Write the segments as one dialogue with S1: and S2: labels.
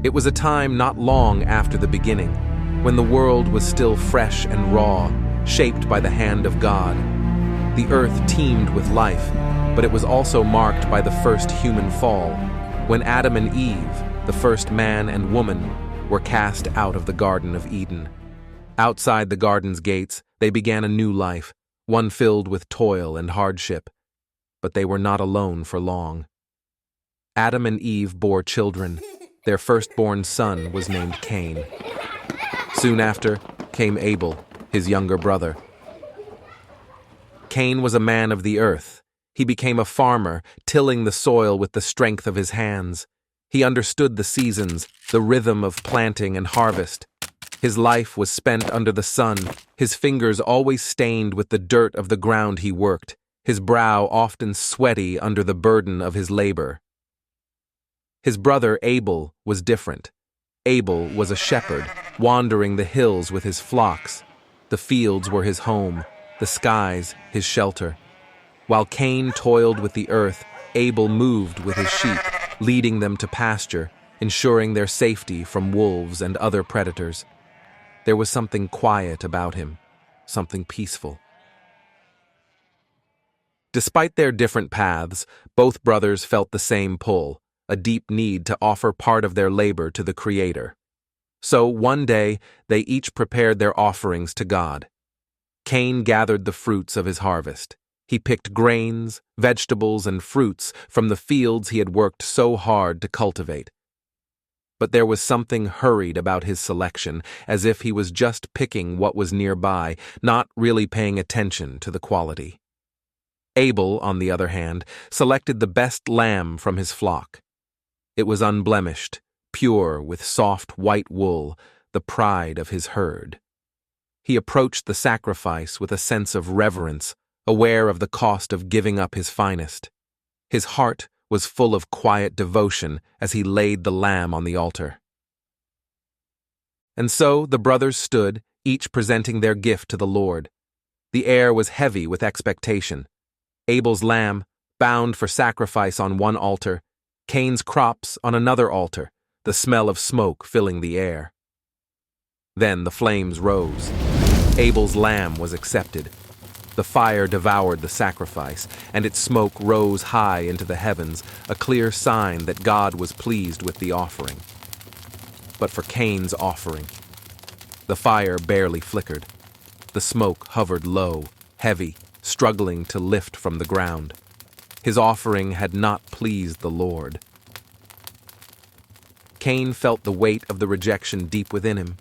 S1: It was a time not long after the beginning, when the world was still fresh and raw, shaped by the hand of God. The earth teemed with life, but it was also marked by the first human fall, when Adam and Eve, the first man and woman, were cast out of the Garden of Eden. Outside the garden's gates, they began a new life, one filled with toil and hardship. But they were not alone for long. Adam and Eve bore children. Their firstborn son was named Cain. Soon after came Abel, his younger brother. Cain was a man of the earth. He became a farmer, tilling the soil with the strength of his hands. He understood the seasons, the rhythm of planting and harvest. His life was spent under the sun, his fingers always stained with the dirt of the ground he worked, his brow often sweaty under the burden of his labor. His brother Abel was different. Abel was a shepherd, wandering the hills with his flocks. The fields were his home, the skies his shelter. While Cain toiled with the earth, Abel moved with his sheep, leading them to pasture, ensuring their safety from wolves and other predators. There was something quiet about him, something peaceful. Despite their different paths, both brothers felt the same pull, a deep need to offer part of their labor to the Creator. So one day, they each prepared their offerings to God. Cain gathered the fruits of his harvest. He picked grains, vegetables, and fruits from the fields he had worked so hard to cultivate. But there was something hurried about his selection, as if he was just picking what was nearby, not really paying attention to the quality. Abel, on the other hand, selected the best lamb from his flock. It was unblemished, pure with soft white wool, the pride of his herd. He approached the sacrifice with a sense of reverence, aware of the cost of giving up his finest. His heart was full of quiet devotion as he laid the lamb on the altar. And so the brothers stood, each presenting their gift to the Lord. The air was heavy with expectation. Abel's lamb, bound for sacrifice on one altar, Cain's crops on another altar, the smell of smoke filling the air. Then the flames rose. Abel's lamb was accepted. The fire devoured the sacrifice, and its smoke rose high into the heavens, a clear sign that God was pleased with the offering. But for Cain's offering, the fire barely flickered. The smoke hovered low, heavy, struggling to lift from the ground. His offering had not pleased the Lord. Cain felt the weight of the rejection deep within him.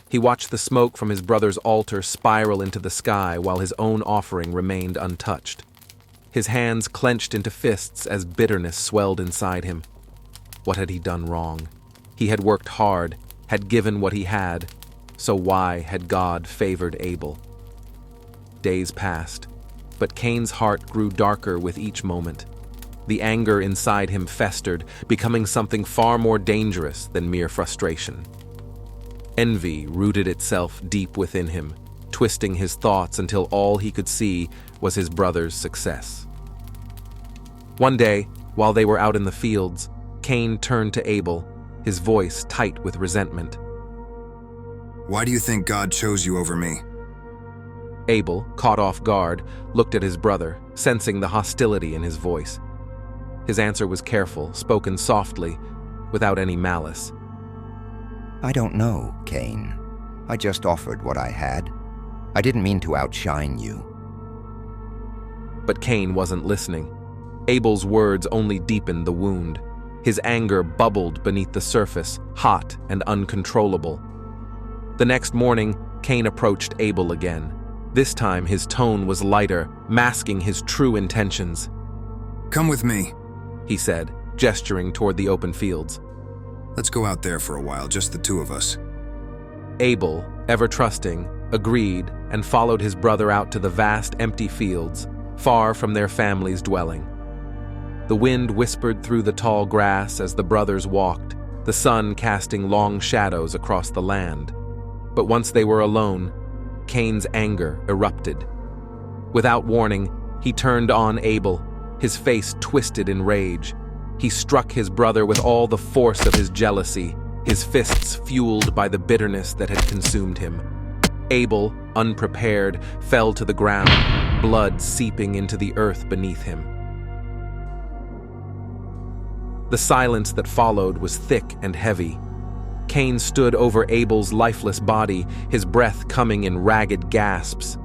S1: He watched the smoke from his brother's altar spiral into the sky while his own offering remained untouched. His hands clenched into fists as bitterness swelled inside him. What had he done wrong? He had worked hard, had given what he had, so why had God favored Abel? Days passed, but Cain's heart grew darker with each moment. The anger inside him festered, becoming something far more dangerous than mere frustration. Envy rooted itself deep within him, twisting his thoughts until all he could see was his brother's success. One day, while they were out in the fields, Cain turned to Abel, his voice tight with resentment.
S2: "Why do you think God chose you over me?"
S1: Abel, caught off guard, looked at his brother, sensing the hostility in his voice. His answer was careful, spoken softly, without any malice.
S3: "I don't know, Cain. I just offered what I had. I didn't mean to outshine you."
S1: But Cain wasn't listening. Abel's words only deepened the wound. His anger bubbled beneath the surface, hot and uncontrollable. The next morning, Cain approached Abel again. This time his tone was lighter, masking his true intentions.
S2: "Come with me,"
S1: he said, gesturing toward the open fields.
S2: "Let's go out there for a while, just the two of us."
S1: Abel, ever trusting, agreed and followed his brother out to the vast empty fields, far from their family's dwelling. The wind whispered through the tall grass as the brothers walked, the sun casting long shadows across the land. But once they were alone, Cain's anger erupted. Without warning, he turned on Abel, his face twisted in rage. He struck his brother with all the force of his jealousy, his fists fueled by the bitterness that had consumed him. Abel, unprepared, fell to the ground, blood seeping into the earth beneath him. The silence that followed was thick and heavy. Cain stood over Abel's lifeless body, his breath coming in ragged gasps.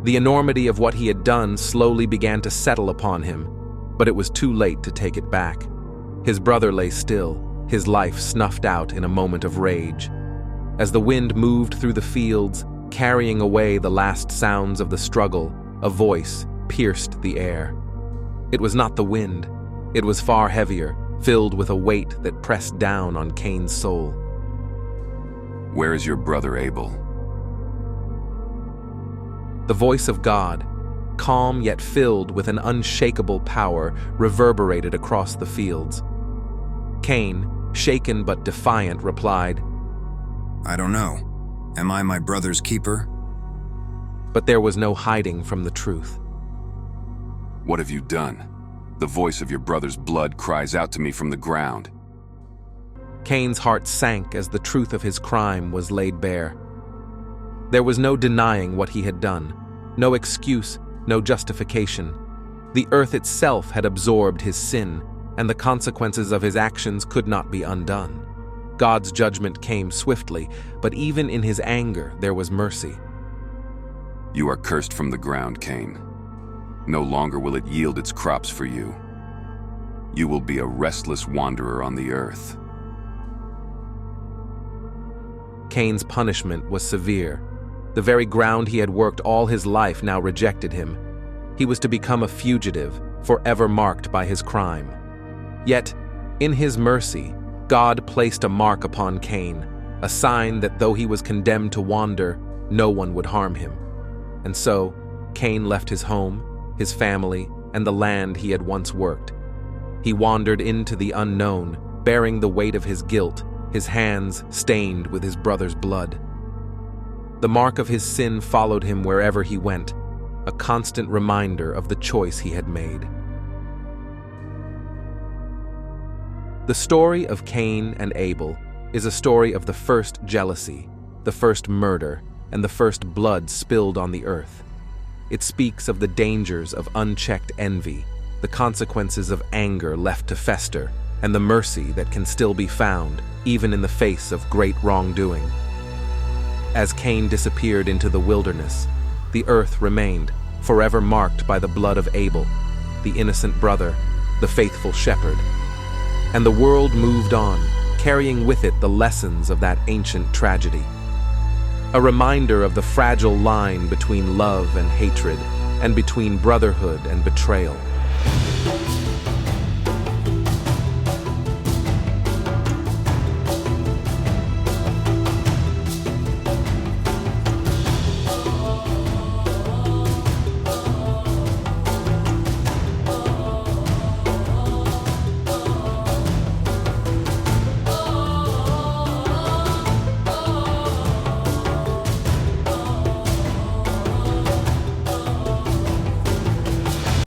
S1: The enormity of what he had done slowly began to settle upon him, but it was too late to take it back. His brother lay still, his life snuffed out in a moment of rage. As the wind moved through the fields, carrying away the last sounds of the struggle, a voice pierced the air. It was not the wind. It was far heavier, filled with a weight that pressed down on Cain's soul.
S4: Where is your brother Abel?
S1: The voice of God, calm yet filled with an unshakable power, reverberated across the fields. Cain, shaken but defiant, replied,
S2: I don't know. Am I my brother's keeper?
S1: But there was no hiding from the truth.
S4: What have you done? The voice of your brother's blood cries out to me from the ground.
S1: Cain's heart sank as the truth of his crime was laid bare. There was no denying what he had done, no excuse, no justification. The earth itself had absorbed his sin, and the consequences of his actions could not be undone. God's judgment came swiftly, but even in his anger there was mercy.
S4: You are cursed from the ground, Cain. No longer will it yield its crops for you. You will be a restless wanderer on the earth.
S1: Cain's punishment was severe. The very ground he had worked all his life now rejected him. He was to become a fugitive, forever marked by his crime. Yet, in his mercy, God placed a mark upon Cain, a sign that though he was condemned to wander, no one would harm him. And so, Cain left his home, his family, and the land he had once worked. He wandered into the unknown, bearing the weight of his guilt, his hands stained with his brother's blood. The mark of his sin followed him wherever he went, a constant reminder of the choice he had made. The story of Cain and Abel is a story of the first jealousy, the first murder, and the first blood spilled on the earth. It speaks of the dangers of unchecked envy, the consequences of anger left to fester, and the mercy that can still be found, even in the face of great wrongdoing. As Cain disappeared into the wilderness, the earth remained, forever marked by the blood of Abel, the innocent brother, the faithful shepherd. And the world moved on, carrying with it the lessons of that ancient tragedy. A reminder of the fragile line between love and hatred, and between brotherhood and betrayal.